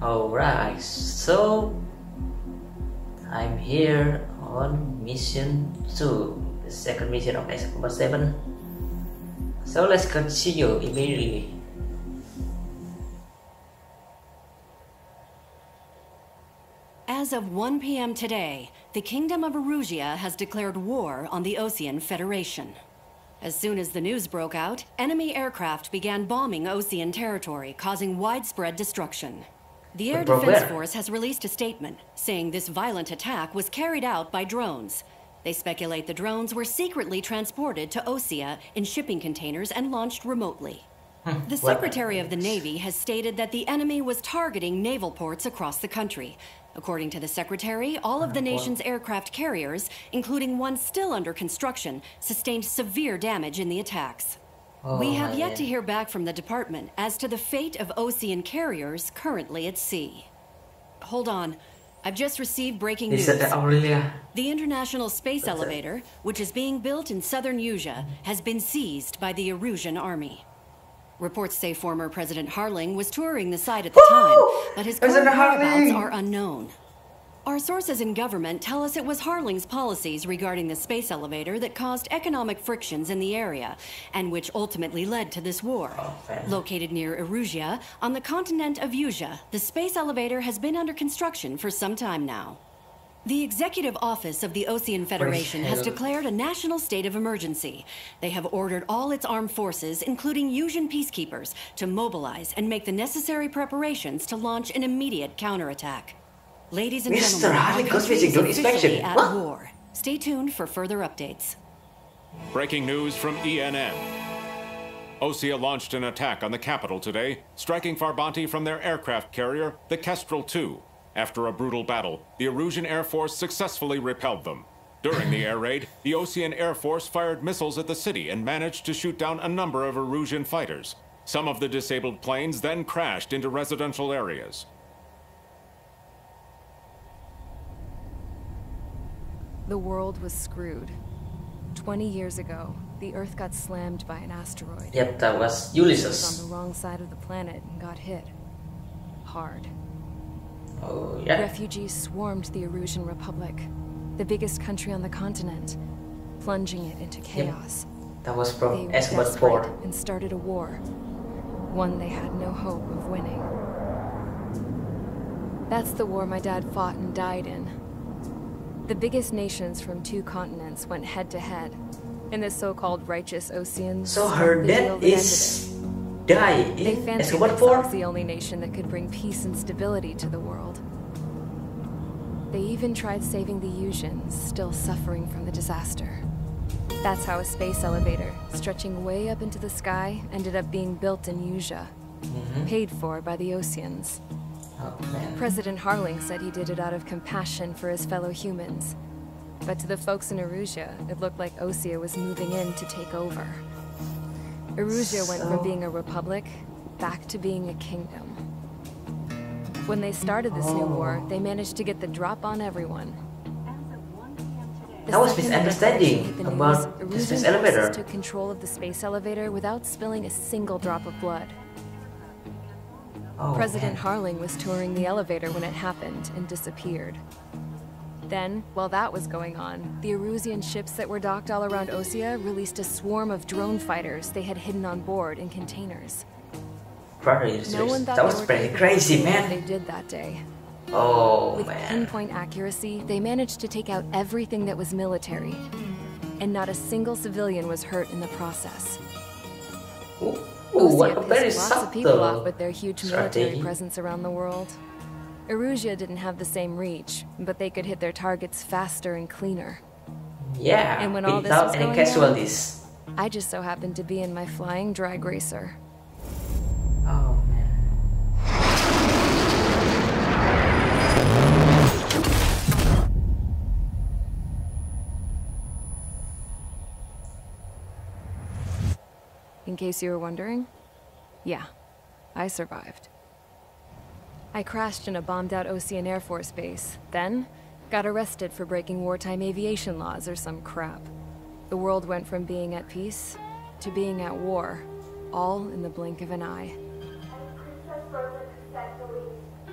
Alright, so I'm here on mission 2, the second mission of MN7. So let's continue immediately. As of 1 p.m. today, the Kingdom of Erusea has declared war on the Osean Federation. As soon as the news broke out, enemy aircraft began bombing Osean territory, causing widespread destruction. The Air Defense Force has released a statement saying this violent attack was carried out by drones. They speculate the drones were secretly transported to Osea in shipping containers and launched remotely. The Secretary of the Navy has stated that the enemy was targeting naval ports across the country. According to the Secretary, all of the nation's aircraft carriers, including one still under construction, sustained severe damage in the attacks. We have yet to hear back from the department as to the fate of Osean carriers currently at sea. Hold on. I've just received breaking news. The International Space Elevator, which is being built in southern Usea, has been seized by the Erusian army. Reports say former President Harling was touring the site at the time, but his current whereabouts are unknown. Our sources in government tell us it was Harling's policies regarding the space elevator that caused economic frictions in the area, and which ultimately led to this war. Located near Erusea, on the continent of Usea, the space elevator has been under construction for some time now. The Executive Office of the Osean Federation has declared a national state of emergency. They have ordered all its armed forces, including Usean peacekeepers, to mobilize and make the necessary preparations to launch an immediate counterattack. Ladies and gentlemen, our country is officially at war. Stay tuned for further updates. Breaking news from ENN. Osea launched an attack on the capital today, striking Farbanti from their aircraft carrier, the Kestrel II. After a brutal battle, the Erusian Air Force successfully repelled them. During the air raid, the Osean Air Force fired missiles at the city and managed to shoot down a number of Erusian fighters. Some of the disabled planes then crashed into residential areas. The world was screwed. 20 years ago, the Earth got slammed by an asteroid. Yep, that was It Ulysses. was on the wrong side of the planet and got hit. Hard. Oh, yeah. Refugees swarmed the Erusian Republic, the biggest country on the continent, plunging it into chaos. Yep. That was They from were Escort desperate 4. and started a war, one they had no hope of winning. That's the war my dad fought and died in. The biggest nations from 2 continents went head-to-head, and the so-called righteous Oseans. So her dad is die They in fancied Escort 4? themselves the only nation that could bring peace and stability to the world. They even tried saving the Useans, still suffering from the disaster. That's how a space elevator, stretching way up into the sky, ended up being built in Usea, paid for by the Oseans. Oh, man. President Harling said he did it out of compassion for his fellow humans. But to the folks in Erusea, it looked like Osea was moving in to take over. Erusea went from being a republic back to being a kingdom. When they started this new war, they managed to get the drop on everyone. That was misunderstanding about the space elevator. Took control of the space elevator without spilling a single drop of blood. Oh, President man. Harling was touring the elevator when it happened and disappeared. Then, while that was going on, the Erusian ships that were docked all around Osea released a swarm of drone fighters they had hidden on board in containers. No one thought That was pretty crazy, what man. they did that day. Oh, With man. pinpoint accuracy, they managed to take out everything that was military. And not a single civilian was hurt in the process. Ooh, Osea what a very pissed lots of people off subtle with their huge military strategy. presence around the world. Erusea didn't have the same reach, but they could hit their targets faster and cleaner. Yeah, And when all this without was any going casualties. I just so happened to be in my flying drag racer. Oh, man. In case you were wondering, yeah, I survived. I crashed in a bombed-out Osean Air Force base, then got arrested for breaking wartime aviation laws or some crap. The world went from being at peace to being at war, all in the blink of an eye.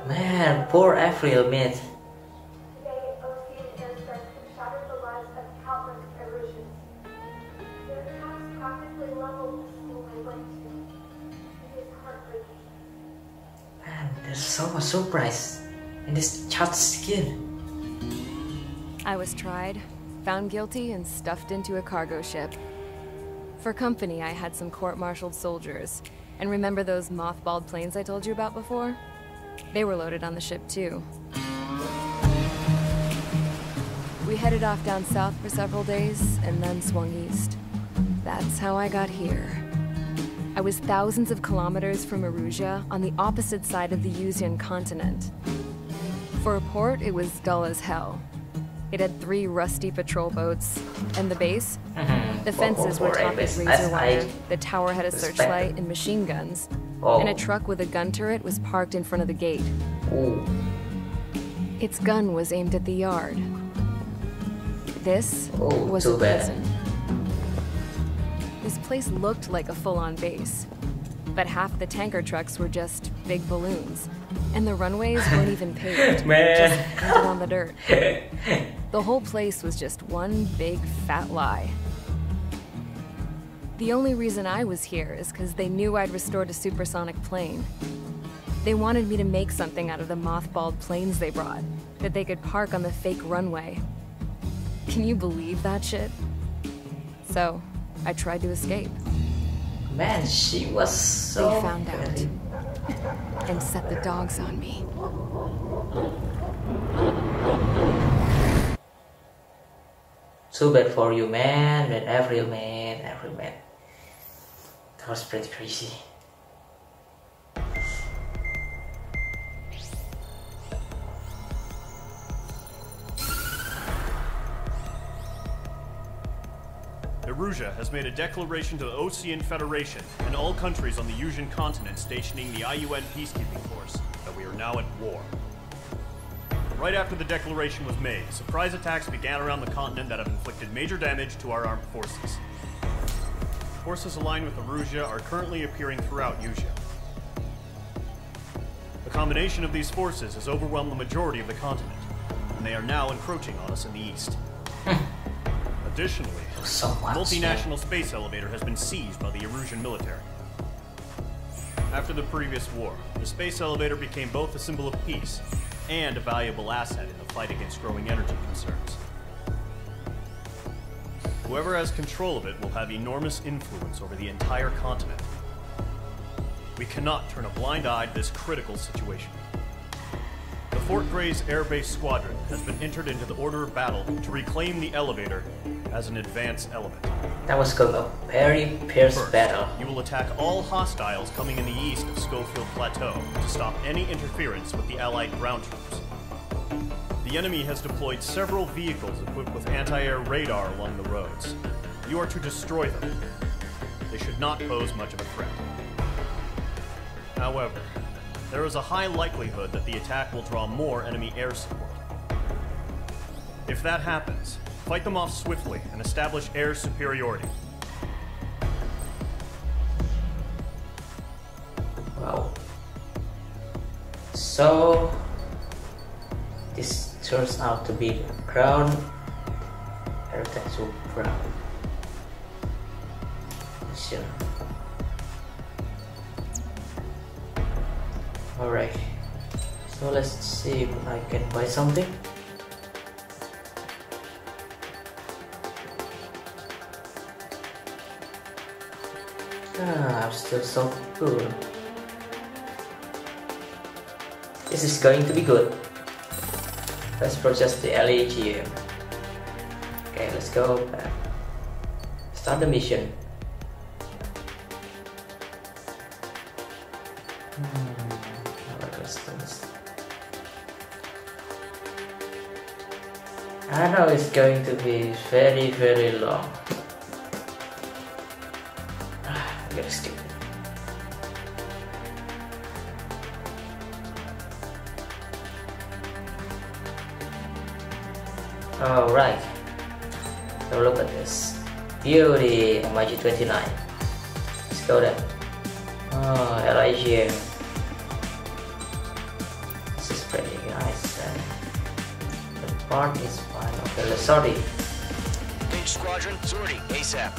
Man, Man, poor April, man. Today, Ocean airstrikes have shattered the lives of countless Erusians. Their attacks practically leveled the school I went to. It is heartbreaking. Man, there's so much surprise in this child's skin. I was tried, found guilty, and stuffed into a cargo ship. For company, I had some court-martialed soldiers. And remember those mothballed planes I told you about before? They were loaded on the ship too. We headed off down south for several days, and then swung east. That's how I got here. I was thousands of kilometers from Erusea, on the opposite side of the Eusian continent. For a port, it was dull as hell. It had 3 rusty patrol boats, and the base? The fences were topped with razor wire, the tower had a searchlight and machine guns, and a truck with a gun turret was parked in front of the gate. Ooh. Its gun was aimed at the yard. This was a too bad. prison. This place looked like a full-on base, but half the tanker trucks were just big balloons, and the runways weren't even paved, just painted on the dirt. The whole place was just one big fat lie. The only reason I was here is because they knew I'd restored a supersonic plane. They wanted me to make something out of the mothballed planes they brought, that they could park on the fake runway. Can you believe that shit? So, I tried to escape. Man, she was so... They found out and set the dogs on me. Too bad for you, man. That April, man. That was pretty crazy. Erusea has made a declaration to the Ocean Federation and all countries on the Eusian continent stationing the IUN peacekeeping force that we are now at war. Right after the declaration was made, surprise attacks began around the continent that have inflicted major damage to our armed forces. Forces aligned with Erusea are currently appearing throughout Eusia. The combination of these forces has overwhelmed the majority of the continent, and they are now encroaching on us in the east. Additionally, So a much, multinational space elevator has been seized by the Erusian military. After the previous war, the space elevator became both a symbol of peace and a valuable asset in the fight against growing energy concerns. Whoever has control of it will have enormous influence over the entire continent. We cannot turn a blind eye to this critical situation. The Fort Gray's Air Base Squadron has been entered into the order of battle to reclaim the elevator as an advance element. That was called a very fierce First, battle. you will attack all hostiles coming in the east of Schofield Plateau to stop any interference with the Allied ground troops. The enemy has deployed several vehicles equipped with anti-air radar along the roads. You are to destroy them. They should not pose much of a threat. However, there is a high likelihood that the attack will draw more enemy air support. If that happens, fight them off swiftly and establish air superiority. Wow. So this turns out to be the ground air attack to ground. Sure. Alright. So let's see if I can buy something. I'm still so cool. This is going to be good. Let's purchase the LEGM. Okay, let's go back. Start the mission. I know it's going to be very, very long. I'm gonna skip it. Alright, so look at this. Beauty, MG29. Let's go then. Oh, LIGM. This is pretty The part is fine. Okay, let's sorry. Page Squadron, sortie, ASAP.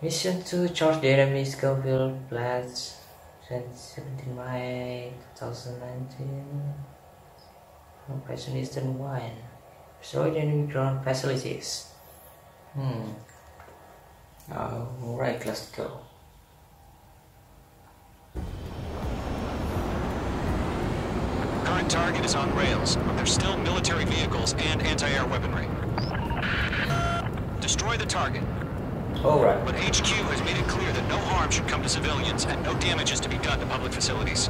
Mission 2, charge the enemy Scoville Blast 17 May 2019. Operation Eastern 1. Destroy the enemy ground facilities. Alright, let's go. Current target is on rails, but there's still military vehicles and anti-air weaponry. Destroy the target. Alright. But HQ has made it clear that no harm should come to civilians and no damage is to be done to public facilities.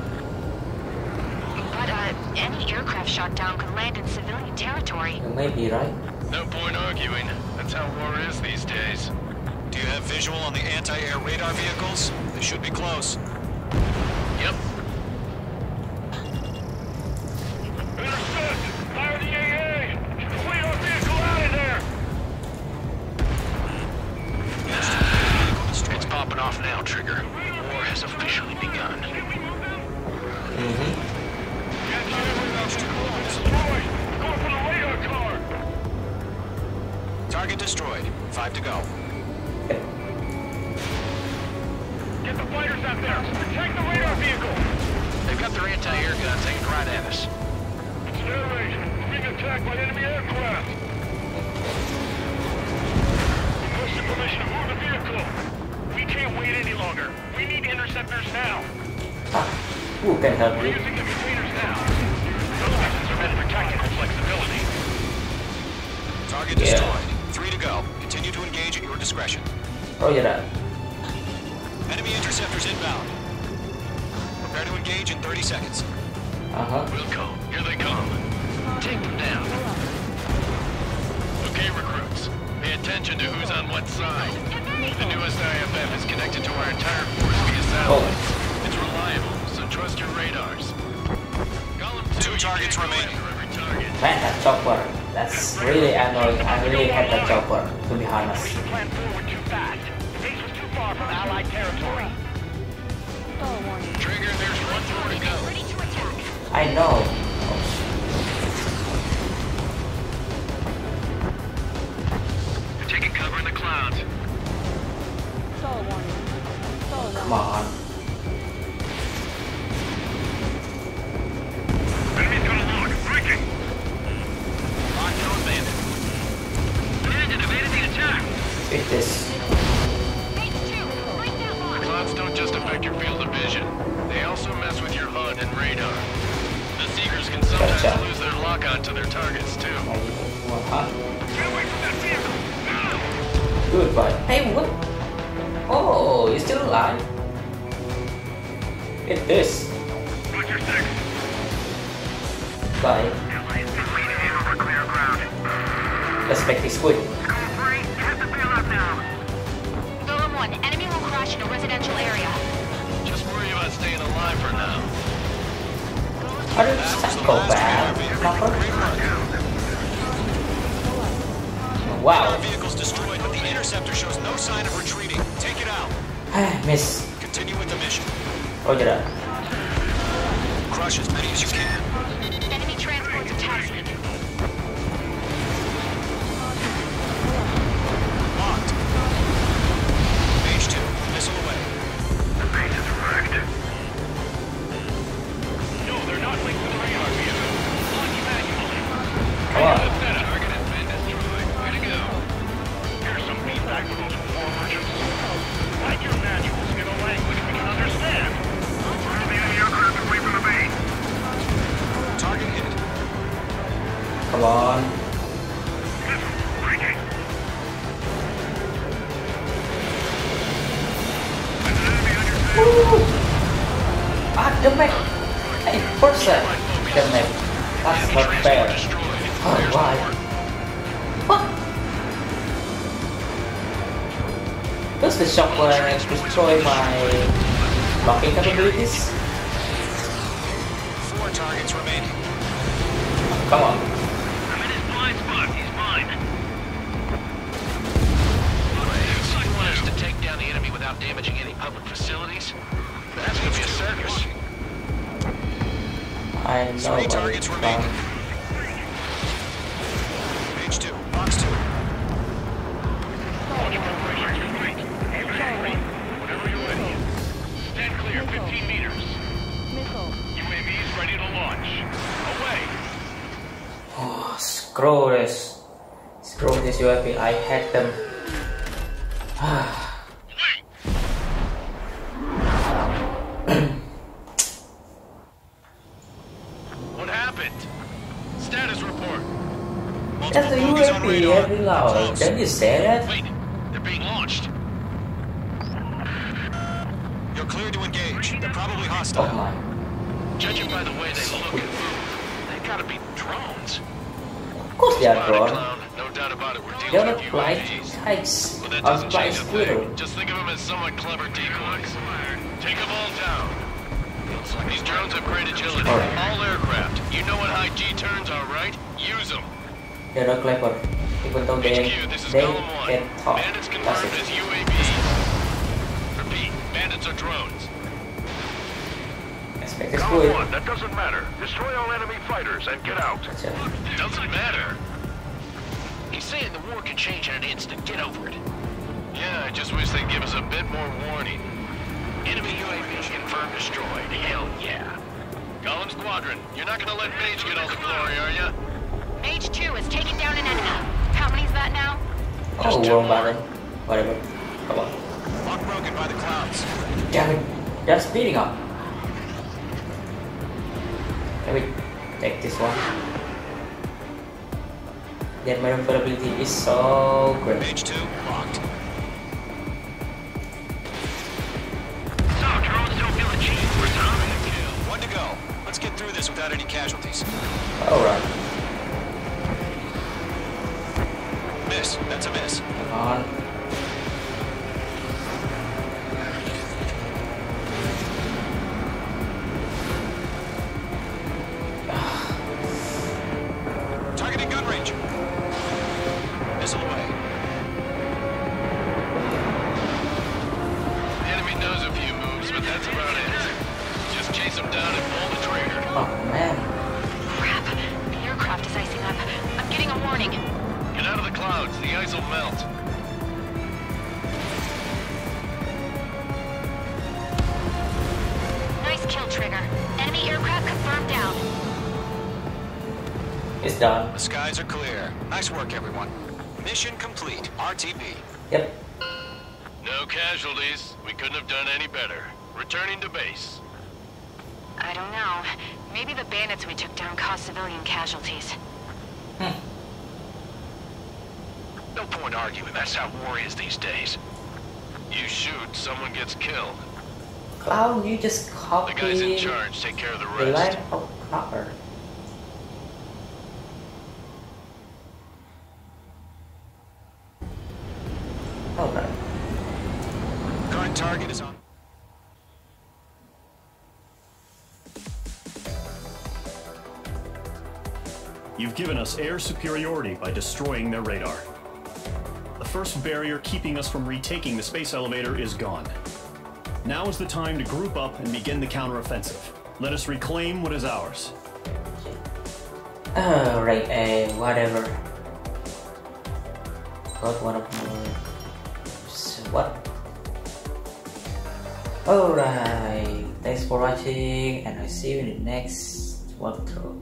But any aircraft shot down could land in civilian territory. You may be right. No point arguing. That's how war is these days. Do you have visual on the anti-air radar vehicles? They should be close. Yep. Understood! Fire the AA! Clear our vehicle out of there! It's popping off now, Trigger. War has officially begun. Going for the radar car! Target destroyed. 5 to go. Get the fighters out there! Protect the radar vehicle! They've got their anti-air guns aimed right at us. It's their range. Being attacked by enemy aircraft! Requesting permission to move the vehicle! We can't wait any longer. We need interceptors now. Who can help We're you? using the containers now. Those missions are meant for tactical flexibility. Target destroyed. 3 to go. Continue to engage at your discretion. Roger that. Enemy interceptors inbound. Prepare to engage in 30 seconds. Wilco, here they come. Take them down. Okay, recruits. Pay attention to who's on what side. The newest IFF is connected to our entire force via satellite. It's reliable, so trust your radars. 2 targets remaining. Man, that chopper. That's really annoying. I really hate that chopper, to be honest. Operation plan forward too fast. The base was too far from Allied territory. Trigger, there's one more to go. Ready to attack. I know. You're taking cover in the clouds. Come on. Enemy's got a lock. Breaking. Lock drone bandit. Bandit evaded the attack. Beat this. Phase 2, break that lock. Clouds don't just affect your field of vision. They also mess with your HUD and radar. The Seekers can sometimes Gotcha. lose their lock-on to their targets, too. Get away from that vehicle! Now! Goodbye. Hey, what? Oh, you're still alive? Get this. Roger 6. Bye. Allies can lead in over clear ground. Let's make this quick. Squad 3, you have to bail out now. Golem 1, enemy will crash in a residential area. Just worry about staying alive for now. Are you psychopath? Fucker? Wow. Our vehicle's destroyed, but the interceptor shows no sign of retreating. Take it out. Miss. Continue with the mission. Roger that. Crush as many as you can. Enemy transports attached. Locked. Phase 2. Missile away. The base is wrecked. No, they're not linked to the radar vehicle. Launch manually. Come on. Target has been destroyed. Way to go. Here's some feedback for those war merchants. Write your manuals in a language we can understand. Turn the enemy aircraft away from the base. Target hit. Come on. Breaking. The map. Hey, person. The map. That's not fair. Oh, why? What? Does the shockwave destroy my blocking capabilities? 4 targets remaining. Come on. I'm in his blind spot. He's mine. What do you want us to do? public facilities? That's gonna be a circus. I know 3 targets remaining. Page 2, box 2. Whatever you're ready. Stand clear, 15 meters. UAVs ready to launch. Away. Oh, screw this. Screw this UAV. I hate them. What happened? Status report. That's the UAV every loud. Didn't you say that? Wait, they're being launched. You're clear to engage. They're probably hostile. Oh my. Judging by the way they look and move, they gotta be drones. Of course they are drones. Clown, no doubt about it. We're They're dealing not with flight UAVs. kites But that or doesn't flight change a squirrel. thing. Just think of them as somewhat clever decoys. Take them all down. These drones have great agility. All aircraft. You know what high G turns are, right? Use them. They're not clever. Even though they HQ, this is can column 1. talk. Bandits That's confirmed it. as UAVs. Repeat, bandits are drones. Expect this Column good. 1, that doesn't matter. Destroy all enemy fighters and get out. Gotcha. Doesn't matter. He's saying the war can change in an instant. Get over it. Yeah, I just wish they'd give us a bit more warning. Enemy UAVs confirmed destroyed. Hell yeah. Column Squadron, you're not gonna let Mage get all the glory, are ya? Mage 2 is taking down an enemy. How many's that now? Oh, wrong button. Whatever. Come on. Lock broken by the clouds. Damn it. They're speeding up. Let me take this one. Their maneuverability is so great. Page 2, locked. So, drones don't feel the cheese. We're dominant. 1 to go. Let's get through this without any casualties. Alright. Miss. That's a miss. Come on. Targeting gun range. Missile away. The enemy knows a few moves, but that's about it. Just chase them down and pull the trigger. Oh man. Crap. The aircraft is icing up. I'm getting a warning. Get out of the clouds, the ice will melt. Nice kill, Trigger. Enemy aircraft confirmed down. It's done. The skies are clear. Nice work, everyone. Mission complete. RTB. Yep. No casualties. We couldn't have done any better. Returning to base. I don't know. Maybe the bandits we took down caused civilian casualties. No point arguing. That's how war is these days. You shoot, someone gets killed. Clown, you just copy The guys in charge take care of the the line rest. of proper. Alright. Current target is on. You've given us air superiority by destroying their radar. The first barrier keeping us from retaking the space elevator is gone. Now is the time to group up and begin the counteroffensive. Let us reclaim what is ours. Alright, whatever. Got one of my... What? Alright, thanks for watching and I'll see you in the next walkthrough.